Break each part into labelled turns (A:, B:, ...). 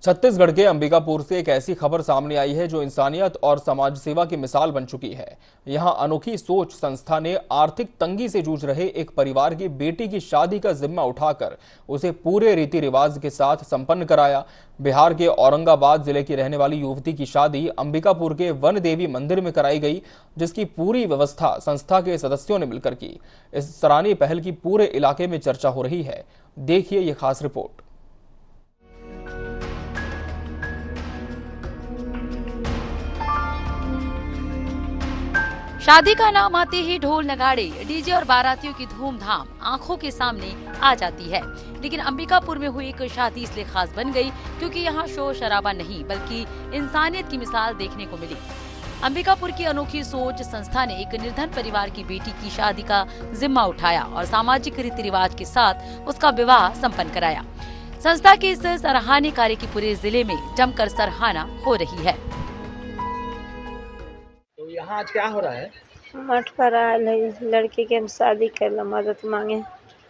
A: छत्तीसगढ़ के अंबिकापुर से एक ऐसी खबर सामने आई है जो इंसानियत और समाज सेवा की मिसाल बन चुकी है। यहां अनोखी सोच संस्था ने आर्थिक तंगी से जूझ रहे एक परिवार की बेटी की शादी का जिम्मा उठाकर उसे पूरे रीति रिवाज के साथ संपन्न कराया। बिहार के औरंगाबाद जिले की रहने वाली युवती की शादी अंबिकापुर के वन देवी मंदिर में कराई गई, जिसकी पूरी व्यवस्था संस्था के सदस्यों ने मिलकर की। इस सराहनीय पहल की पूरे इलाके में चर्चा हो रही है। देखिए ये खास रिपोर्ट।
B: शादी का नाम आते ही ढोल नगाड़े, डीजे और बारातियों की धूमधाम आंखों के सामने आ जाती है। लेकिन अंबिकापुर में हुई एक शादी इसलिए खास बन गई क्योंकि यहाँ शोर शराबा नहीं बल्कि इंसानियत की मिसाल देखने को मिली। अंबिकापुर की अनोखी सोच संस्था ने एक निर्धन परिवार की बेटी की शादी का जिम्मा उठाया और सामाजिक रीति रिवाज के साथ उसका विवाह संपन्न कराया। संस्था के इस सराहनीय कार्य की पूरे जिले में जमकर सराहना हो रही है।
C: यहाँ आज क्या हो रहा है?
D: मठ पर आयल है, लड़की के हम शादी करला मदद मांगे।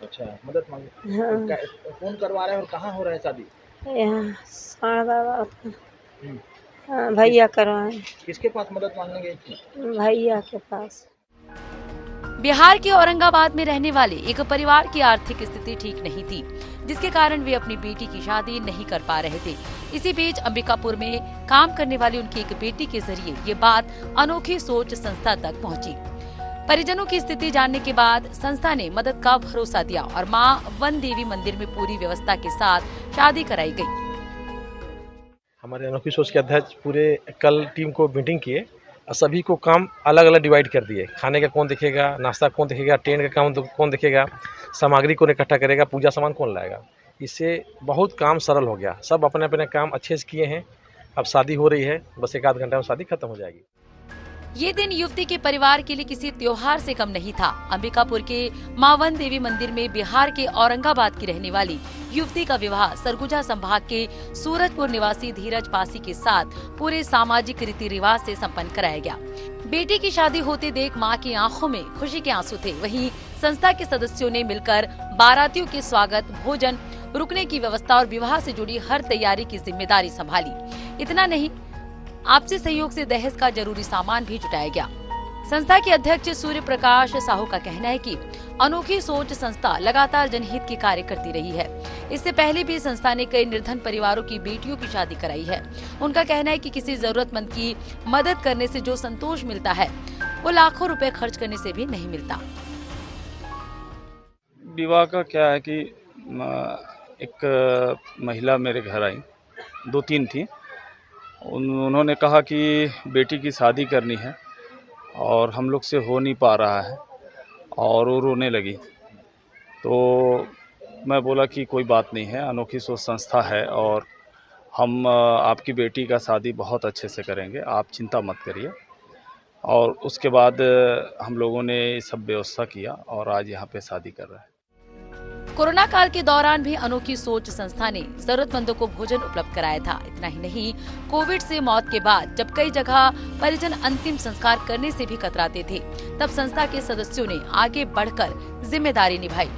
C: अच्छा, मदद मांगे।
D: हाँ।
C: कौन करवा रहा है और कहाँ हो रहा है शादी?
D: यहाँ हाँ, भैया करवाए।
C: किसके पास मदद मांगने गई थी?
D: भैया के पास।
B: बिहार के औरंगाबाद में रहने वाले एक परिवार की आर्थिक स्थिति ठीक नहीं थी, जिसके कारण वे अपनी बेटी की शादी नहीं कर पा रहे थे। इसी बीच अंबिकापुर में काम करने वाली उनकी एक बेटी के जरिए ये बात अनोखी सोच संस्था तक पहुंची। परिजनों की स्थिति जानने के बाद संस्था ने मदद का भरोसा दिया और मां वन देवी मंदिर में पूरी व्यवस्था के साथ शादी कराई गई।
E: हमारे अनोखी सोच के अध्यक्ष पूरे कल टीम को मीटिंग किए और सभी को काम अलग अलग डिवाइड कर दिए। खाने का कौन देखेगा, नाश्ता कौन देखेगा, टेंट का काम कौन देखेगा, सामग्री कौन इकट्ठा करेगा, पूजा सामान कौन लाएगा। इससे बहुत काम सरल हो गया। सब अपने अपने काम अच्छे से किए हैं। अब शादी हो रही है, बस एक आध घंटा में शादी खत्म हो जाएगी।
B: ये दिन युवती के परिवार के लिए किसी त्योहार से कम नहीं था। अंबिकापुर के मां वन देवी मंदिर में बिहार के औरंगाबाद की रहने वाली युवती का विवाह सरगुजा संभाग के सूरजपुर निवासी धीरज पासी के साथ पूरे सामाजिक रीति रिवाज से संपन्न कराया गया। बेटी की शादी होते देख मां की आंखों में खुशी के आंसू थे। वहीं संस्था के सदस्यों ने मिलकर बारातियों के स्वागत, भोजन, रुकने की व्यवस्था और विवाह से जुड़ी हर तैयारी की जिम्मेदारी संभाली। इतना नहीं, आपसी सहयोग से दहेज का जरूरी सामान भी जुटाया गया। संस्था के अध्यक्ष सूर्य प्रकाश साहू का कहना है कि अनोखी सोच संस्था लगातार जनहित के कार्य करती रही है। इससे पहले भी संस्था ने कई निर्धन परिवारों की बेटियों की शादी कराई है। उनका कहना है कि किसी जरूरतमंद की मदद करने से जो संतोष मिलता है वो लाखों रुपए खर्च करने से भी नहीं मिलता।
F: विवाह का क्या है कि एक महिला मेरे घर आई, 2-3 थी। उन्होंने कहा कि बेटी की शादी करनी है और हम लोग से हो नहीं पा रहा है और वो रोने लगी। तो मैं बोला कि कोई बात नहीं है, अनोखी सोच संस्था है और हम आपकी बेटी का शादी बहुत अच्छे से करेंगे, आप चिंता मत करिए। और उसके बाद हम लोगों ने सब व्यवस्था किया और आज यहाँ पे शादी कर रहे हैं।
B: कोरोना काल के दौरान भी अनोखी सोच संस्था ने जरूरतमंदों को भोजन उपलब्ध कराया था। इतना ही नहीं, कोविड से मौत के बाद जब कई जगह परिजन अंतिम संस्कार करने से भी कतराते थे, तब संस्था के सदस्यों ने आगे बढ़कर जिम्मेदारी निभाई।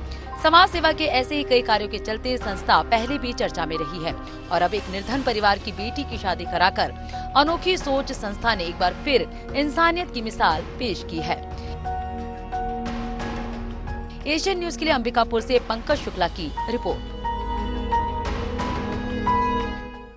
B: समाज सेवा के ऐसे ही कई कार्यों के चलते संस्था पहले भी चर्चा में रही है और अब एक निर्धन परिवार की बेटी की शादी कराकर अनोखी सोच संस्था ने एक बार फिर इंसानियत की मिसाल पेश की है। एशियन न्यूज के लिए अंबिकापुर से पंकज शुक्ला की रिपोर्ट।